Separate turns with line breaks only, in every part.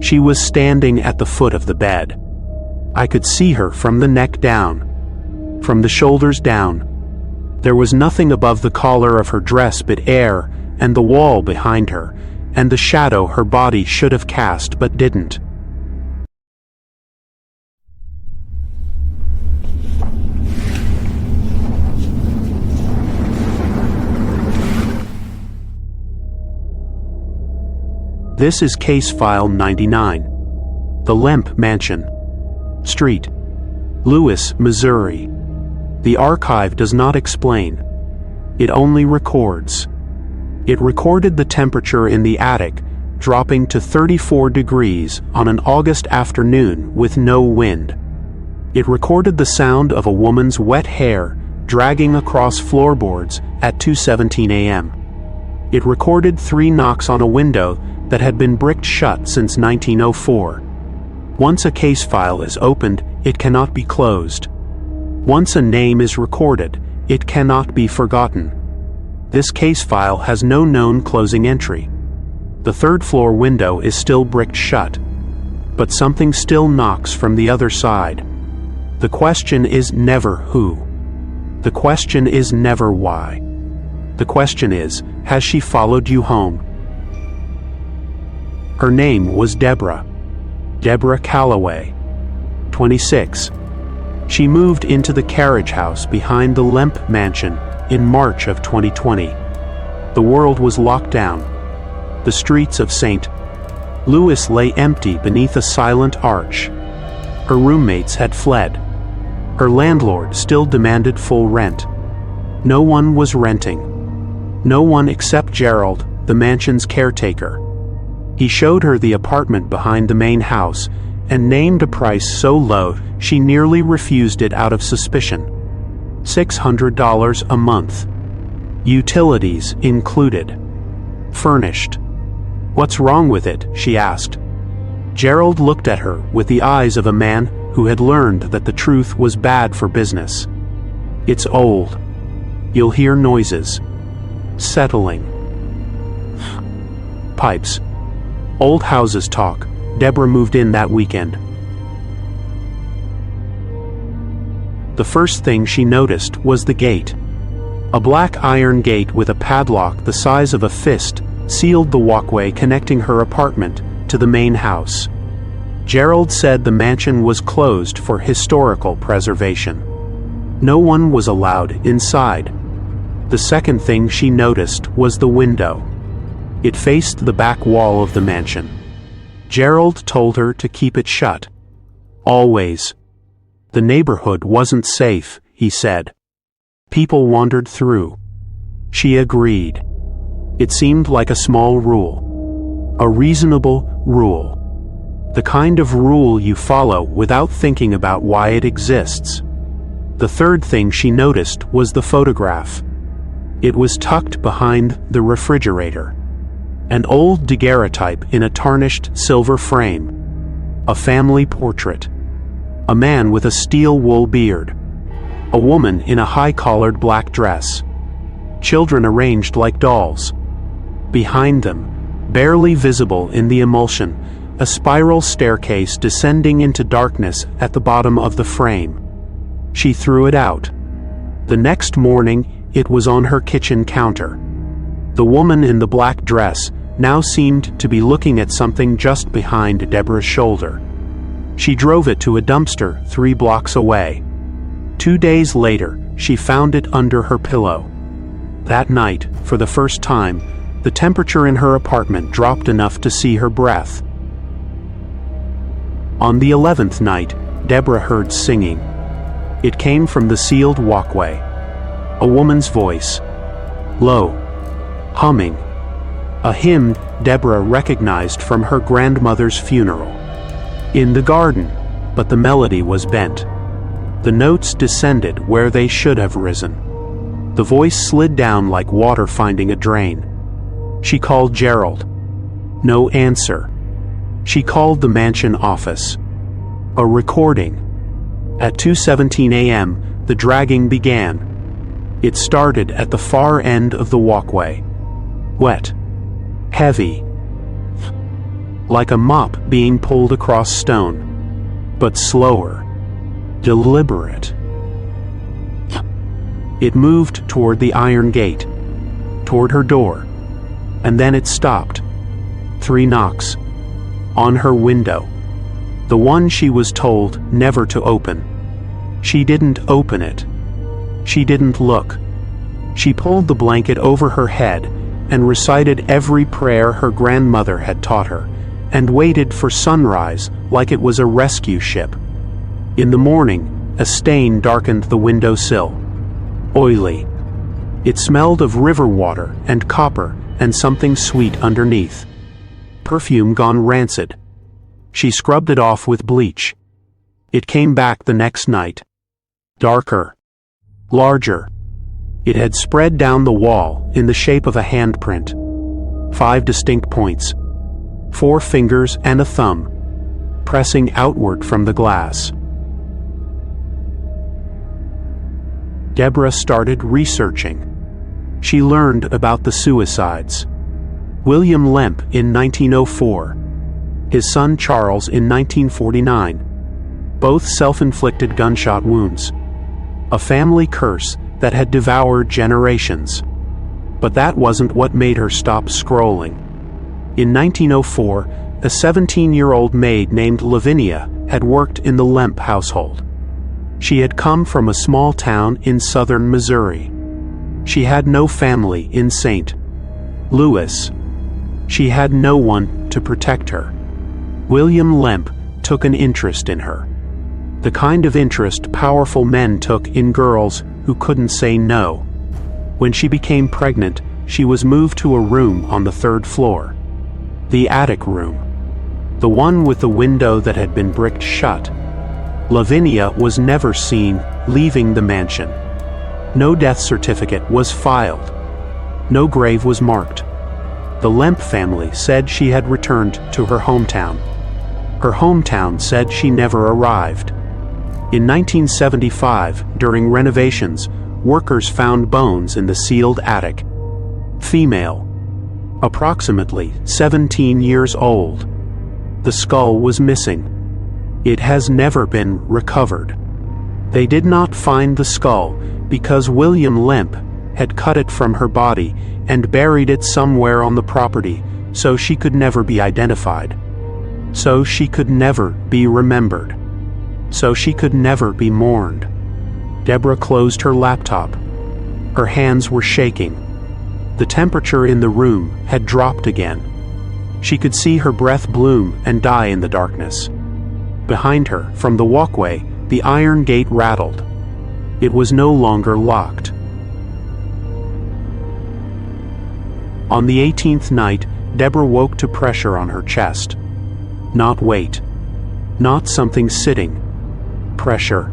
She was standing at the foot of the bed. I could see her from the neck down, from the shoulders down. There was nothing above the collar of her dress but air and the wall behind her, and the shadow her body should have cast but didn't. This is Case File 99. The Lemp Mansion. Street. Lewis, Missouri. The archive does not explain. It only records. It recorded the temperature in the attic dropping to 34 degrees on an August afternoon with no wind. It recorded the sound of a woman's wet hair dragging across floorboards at 2:17 a.m. It recorded 3 knocks on a window that had been bricked shut since 1904. Once a case file is opened, it cannot be closed. Once a name is recorded, it cannot be forgotten. This case file has no known closing entry. The 3rd floor window is still bricked shut, but something still knocks from the other side. The question is never who. The question is never why. The question is, has she followed you home? Her name was Debra Calloway, 26. She moved into the carriage house behind the Lemp Mansion in March of 2020. The world was locked down. The streets of St. Louis lay empty beneath a silent arch. Her roommates had fled. Her landlord still demanded full rent. No one was renting. No one except Gerald, the mansion's caretaker. He showed her the apartment behind the main house and named a price so low she nearly refused it out of suspicion. $600 a month. Utilities included. Furnished. "What's wrong with it?" she asked. Gerald looked at her with the eyes of a man who had learned that the truth was bad for business. "It's old. You'll hear noises. Settling. Pipes. Old houses talk." Debra moved in that weekend. The first thing she noticed was the gate. A black iron gate with a padlock the size of a fist sealed the walkway connecting her apartment to the main house. Gerald said the mansion was closed for historical preservation. No one was allowed inside. The second thing she noticed was the window. It faced the back wall of the mansion. Gerald told her to keep it shut. Always. The neighborhood wasn't safe, he said. People wandered through. She agreed. It seemed like a small rule. A reasonable rule. The kind of rule you follow without thinking about why it exists. The third thing she noticed was the photograph. It was tucked behind the refrigerator. An old daguerreotype in a tarnished silver frame. A family portrait. A man with a steel wool beard. A woman in a high-collared black dress. Children arranged like dolls. Behind them, barely visible in the emulsion, a spiral staircase descending into darkness at the bottom of the frame. She threw it out. The next morning, it was on her kitchen counter. The woman in the black dress now seemed to be looking at something just behind Debra's shoulder. She drove it to a dumpster 3 blocks away. 2 days later, she found it under her pillow. That night, for the first time, the temperature in her apartment dropped enough to see her breath. On the 11th night, Debra heard singing. It came from the sealed walkway. A woman's voice. Low. Humming. A hymn Debra recognized from her grandmother's funeral. In the garden, but the melody was bent. The notes descended where they should have risen. The voice slid down like water finding a drain. She called Gerald. No answer. She called the mansion office. A recording. At 2:17 a.m., the dragging began. It started at the far end of the walkway. Wet. Heavy. like a mop being pulled across stone, but slower, deliberate. It moved toward the iron gate, toward her door, and then it stopped. 3 knocks. On her window. The one she was told never to open. She didn't open it. She didn't look. She pulled the blanket over her head and recited every prayer her grandmother had taught her, and waited for sunrise like it was a rescue ship. In the morning, a stain darkened the window sill. Oily. It smelled of river water and copper and something sweet underneath. Perfume gone rancid. She scrubbed it off with bleach. It came back the next night. Darker. Larger. It had spread down the wall in the shape of a handprint. 5 distinct points. 4 fingers and a thumb, pressing outward from the glass. Debra started researching. She learned about the suicides. William Lemp in 1904. His son Charles in 1949. Both self-inflicted gunshot wounds. A family curse that had devoured generations. But that wasn't what made her stop scrolling. In 1904, a 17-year-old maid named Lavinia had worked in the Lemp household. She had come from a small town in southern Missouri. She had no family in St. Louis. She had no one to protect her. William Lemp took an interest in her. The kind of interest powerful men took in girls who couldn't say no. When she became pregnant, she was moved to a room on the 3rd floor. The attic room. The one with the window that had been bricked shut. Lavinia was never seen leaving the mansion. No death certificate was filed. No grave was marked. The Lemp family said she had returned to her hometown. Her hometown said she never arrived. In 1975, during renovations, workers found bones in the sealed attic. Female. Approximately 17 years old. The skull was missing. It has never been recovered. They did not find the skull because William Lemp had cut it from her body and buried it somewhere on the property, so she could never be identified. So she could never be remembered. So she could never be mourned. Debra closed her laptop. Her hands were shaking. The temperature in the room had dropped again. She could see her breath bloom and die in the darkness. Behind her, from the walkway, the iron gate rattled. It was no longer locked. On the 18th night, Debra woke to pressure on her chest. Not weight. Not something sitting. Pressure.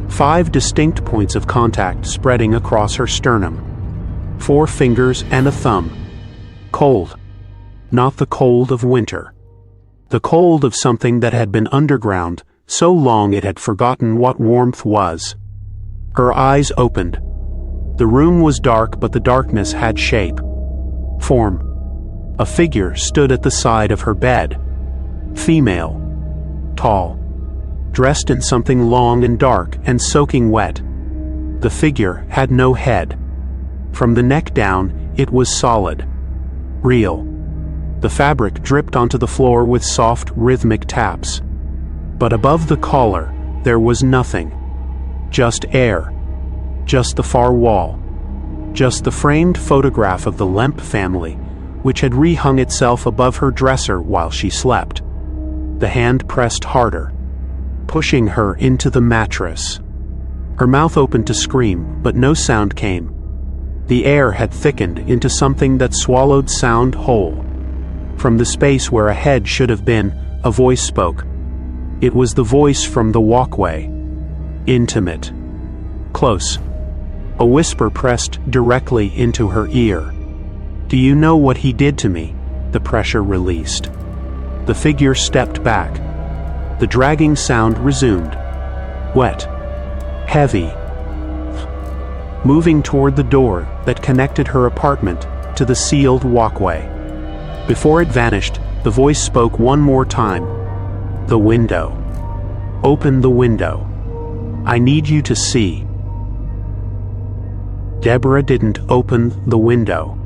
5 distinct points of contact spreading across her sternum. 4 fingers and a thumb. Cold. Not the cold of winter. The cold of something that had been underground so long it had forgotten what warmth was. Her eyes opened. The room was dark, but the darkness had shape. Form. A figure stood at the side of her bed. Female. Tall. Dressed in something long and dark and soaking wet. The figure had no head. From the neck down, it was solid. Real. The fabric dripped onto the floor with soft, rhythmic taps. But above the collar, there was nothing. Just air. Just the far wall. Just the framed photograph of the Lemp family, which had rehung itself above her dresser while she slept. The hand pressed harder, pushing her into the mattress. Her mouth opened to scream, but no sound came. The air had thickened into something that swallowed sound whole. From the space where a head should have been, a voice spoke. It was the voice from the walkway. Intimate. Close. A whisper pressed directly into her ear. "Do you know what he did to me?" The pressure released. The figure stepped back. The dragging sound resumed. Wet. Heavy. Moving toward the door that connected her apartment to the sealed walkway. Before it vanished, the voice spoke one more time. "The window. Open the window. I need you to see." Debra didn't open the window.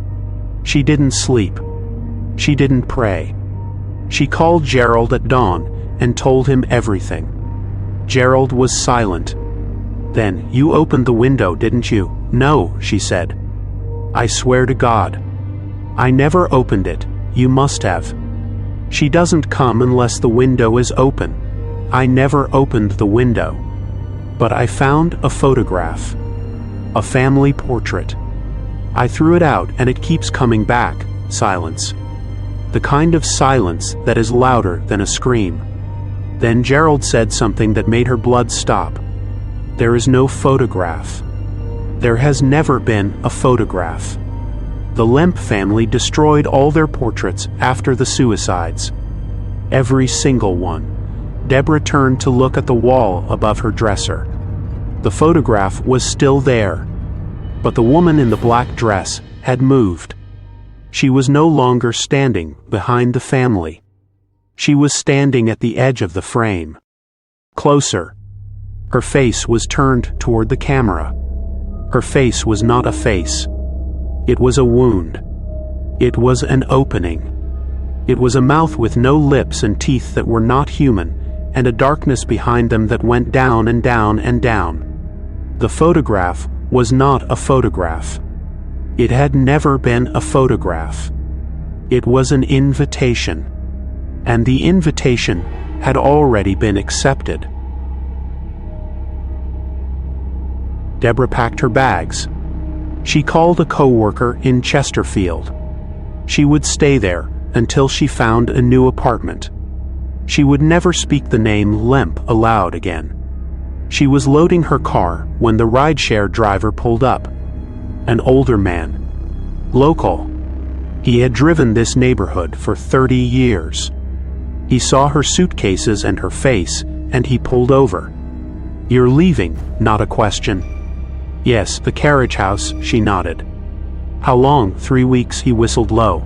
She didn't sleep. She didn't pray. She called Gerald at dawn and told him everything. Gerald was silent. "Then, you opened the window, didn't you?" "No," she said. "I swear to God. I never opened it. You must have. She doesn't come unless the window is open. I never opened the window. But I found a photograph. A family portrait. I threw it out and it keeps coming back." Silence. The kind of silence that is louder than a scream. Then Gerald said something that made her blood stop. "There is no photograph. There has never been a photograph. The Lemp family destroyed all their portraits after the suicides. Every single one." Debra turned to look at the wall above her dresser. The photograph was still there, but the woman in the black dress had moved. She was no longer standing behind the family. She was standing at the edge of the frame. Closer. Her face was turned toward the camera. Her face was not a face. It was a wound. It was an opening. It was a mouth with no lips and teeth that were not human, and a darkness behind them that went down and down and down. The photograph was not a photograph. It had never been a photograph. It was an invitation. And the invitation had already been accepted. Debra packed her bags. She called a co-worker in Chesterfield. She would stay there until she found a new apartment. She would never speak the name Lemp aloud again. She was loading her car when the rideshare driver pulled up. An older man. Local. He had driven this neighborhood for 30 years. He saw her suitcases and her face, and he pulled over. "You're leaving," not a question. "Yes, the carriage house," she nodded. "How long?" 3 weeks, he whistled low.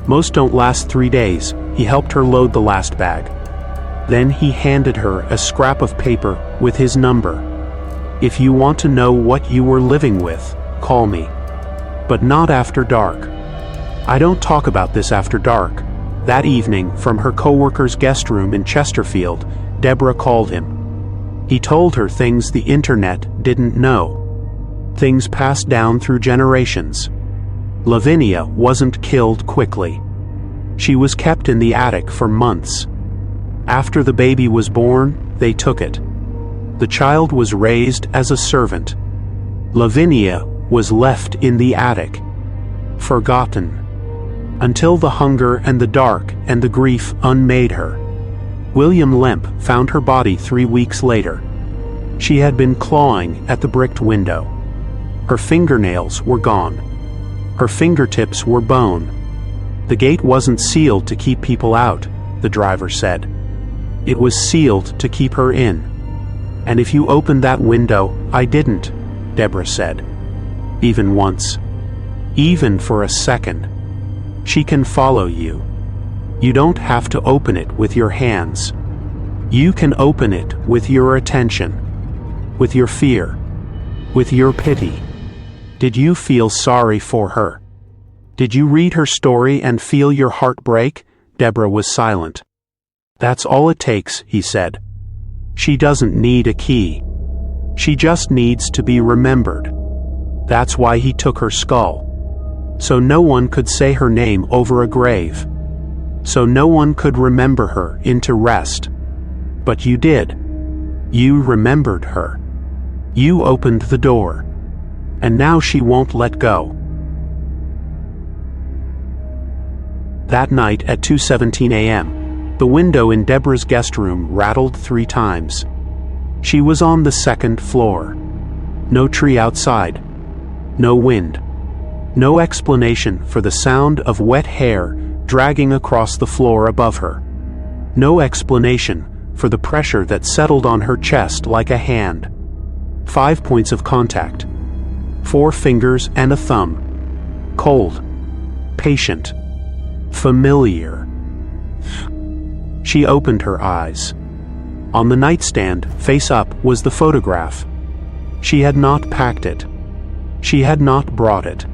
"Most don't last 3 days." He helped her load the last bag. Then he handed her a scrap of paper with his number. "If you want to know what you were living with, call me. But not after dark. I don't talk about this after dark." That evening, from her co-worker's guest room in Chesterfield, Debra called him. He told her things the internet didn't know. Things passed down through generations. Lavinia wasn't killed quickly. She was kept in the attic for months. After the baby was born, they took it. The child was raised as a servant. Lavinia was left in the attic, forgotten, until the hunger and the dark and the grief unmade her. William Lemp found her body 3 weeks later. She had been clawing at the bricked window. Her fingernails were gone. Her fingertips were bone. The gate wasn't sealed to keep people out, the driver said. It was sealed to keep her in. "And if you opened that window, I didn't," Debra said. "Even once. Even for a second. She can follow you. You don't have to open it with your hands. You can open it with your attention, with your fear, with your pity." Did you feel sorry for her? Did you read her story and feel your heart break? Debra was silent. "That's all it takes," he said. "She doesn't need a key. She just needs to be remembered." That's why he took her skull. So no one could say her name over a grave. So no one could remember her into rest. But you did. You remembered her. You opened the door. And now she won't let go. That night at 2:17 a.m., the window in Debra's guest room rattled 3 times. She was on the 2nd floor. No tree outside. No wind. No explanation for the sound of wet hair dragging across the floor above her. No explanation for the pressure that settled on her chest like a hand. 5 points of contact. 4 fingers and a thumb. Cold. Patient. Familiar. She opened her eyes. On the nightstand, face up, was the photograph. She had not packed it. She had not brought it.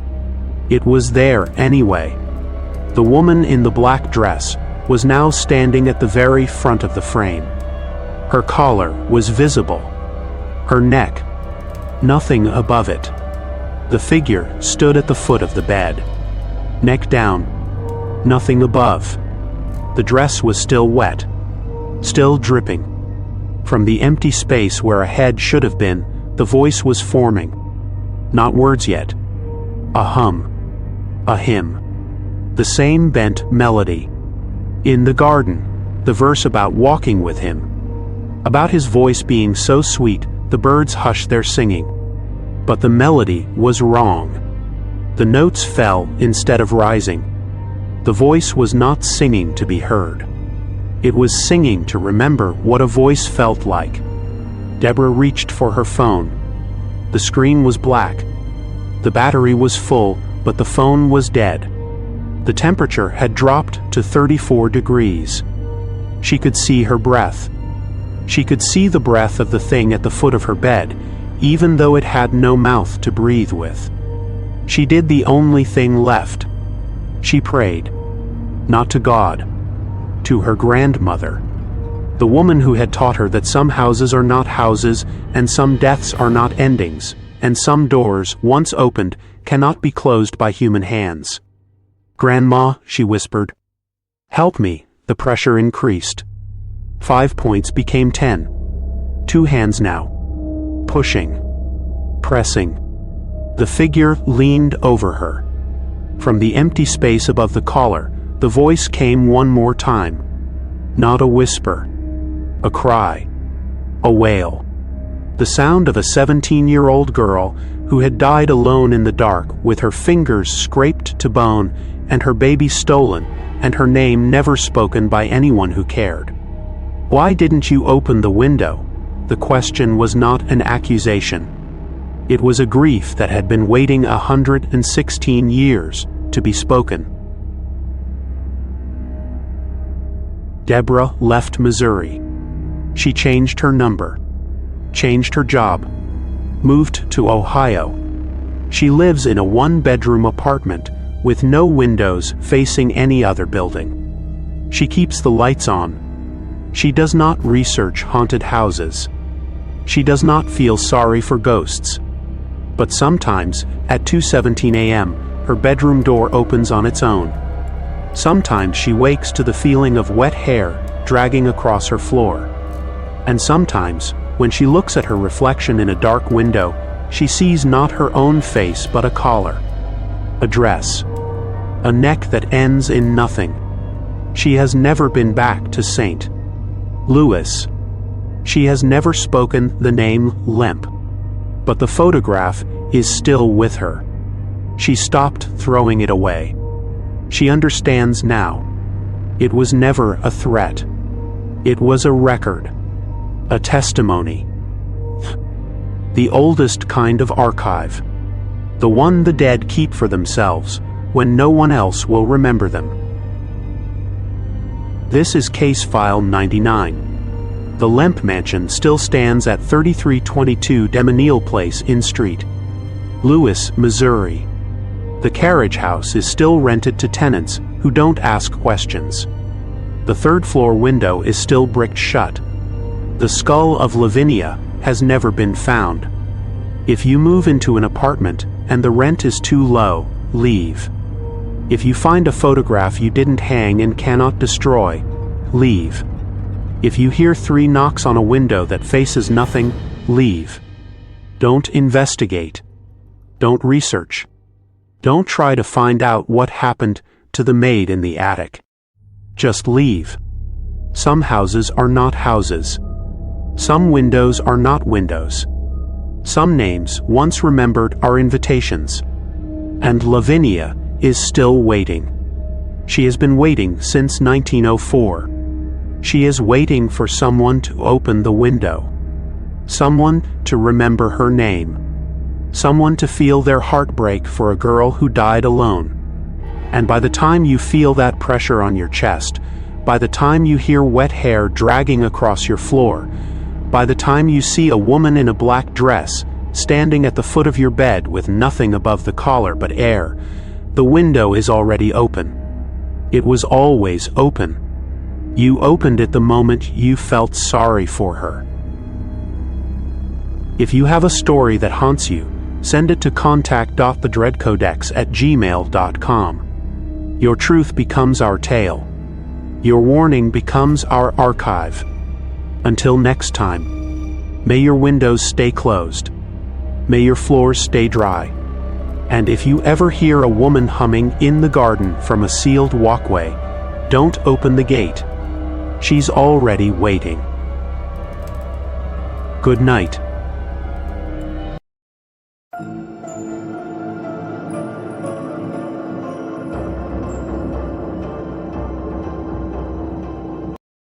It was there anyway. The woman in the black dress was now standing at the very front of the frame. Her collar was visible. Her neck, nothing above it. The figure stood at the foot of the bed. Neck down, nothing above. The dress was still wet, still dripping. From the empty space where a head should have been, the voice was forming. Not words yet. A hum. A hymn. The same bent melody. In the garden, the verse about walking with him. About his voice being so sweet, the birds hushed their singing. But the melody was wrong. The notes fell instead of rising. The voice was not singing to be heard. It was singing to remember what a voice felt like. Debra reached for her phone. The screen was black. The battery was full, but the phone was dead. The temperature had dropped to 34 degrees. She could see her breath. She could see the breath of the thing at the foot of her bed, even though it had no mouth to breathe with. She did the only thing left. She prayed. Not to God. To her grandmother. The woman who had taught her that some houses are not houses, and some deaths are not endings, and some doors, once opened, cannot be closed by human hands. "Grandma," she whispered. "Help me." The pressure increased. 5 points became 10. 2 hands now. Pushing. Pressing. The figure leaned over her. From the empty space above the collar, the voice came one more time. Not a whisper. A cry. A wail. The sound of a 17-year-old girl who had died alone in the dark, with her fingers scraped to bone and her baby stolen, and her name never spoken by anyone who cared. "Why didn't you open the window?" The question was not an accusation. It was a grief that had been waiting 116 years to be spoken. Debra left Missouri. She changed her number, changed her job, moved to Ohio. She lives in a 1-bedroom apartment with no windows facing any other building. She keeps the lights on. She does not research haunted houses. She does not feel sorry for ghosts. But sometimes, at 2:17 a.m., her bedroom door opens on its own. Sometimes she wakes to the feeling of wet hair dragging across her floor. And sometimes, when she looks at her reflection in a dark window, she sees not her own face but a collar, a dress, a neck that ends in nothing. She has never been back to St. Louis. She has never spoken the name Lemp. But the photograph is still with her. She stopped throwing it away. She understands now. It was never a threat. It was a record. A testimony. The oldest kind of archive. The one the dead keep for themselves when no one else will remember them. This is Case File 99. The Lemp Mansion still stands at 3322 Demonil Place in St. Louis, Missouri. The carriage house is still rented to tenants who don't ask questions. The third-floor window is still bricked shut. The skull of Lavinia has never been found. If you move into an apartment and the rent is too low, leave. If you find a photograph you didn't hang and cannot destroy, leave. If you hear 3 knocks on a window that faces nothing, leave. Don't investigate. Don't research. Don't try to find out what happened to the maid in the attic. Just leave. Some houses are not houses. Some windows are not windows. Some names, once remembered, are invitations. And Lavinia is still waiting. She has been waiting since 1904. She is waiting for someone to open the window. Someone to remember her name. Someone to feel their heart break for a girl who died alone. And by the time you feel that pressure on your chest, by the time you hear wet hair dragging across your floor, by the time you see a woman in a black dress standing at the foot of your bed with nothing above the collar but air, the window is already open. It was always open. You opened it the moment you felt sorry for her. If you have a story that haunts you, send it to contact.thedreadcodex@gmail.com. Your truth becomes our tale. Your warning becomes our archive. Until next time, may your windows stay closed. May your floors stay dry. And if you ever hear a woman humming in the garden from a sealed walkway, don't open the gate. She's already waiting. Good night.